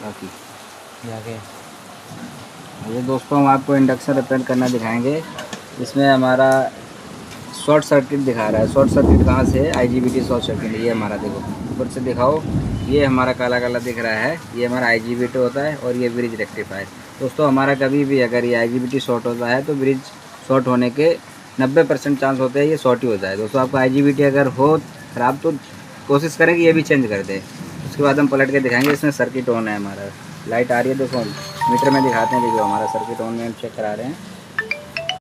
बाकी जाके ये दोस्तों हम आपको इंडक्शन रिपेयर करना दिखाएंगे। इसमें हमारा शॉर्ट सर्किट दिखा रहा है। शॉर्ट सर्किट कहाँ से है? IGBT short circuit. ये हमारा देखो ऊपर से दिखाओ, ये हमारा काला काला दिख रहा है, ये हमारा IGBT होता है और ये ब्रिज रेक्टिफायर। दोस्तों हमारा कभी भी अगर ये IGBT शॉर्ट होता है तो ब्रिज शॉर्ट होने के 90% चांस होते हैं ये शॉर्ट ही हो जाए। दोस्तों आपका IGBT अगर हो ख़राब तो कोशिश करें कि ये भी चेंज कर दें। उसके बाद हम पलट के दिखाएंगे। इसमें सर्किट ऑन है, हमारा लाइट आ रही है, देखो मीटर में दिखाते हैं। देखो हमारा सर्किट ऑन में हम चेक करा रहे हैं।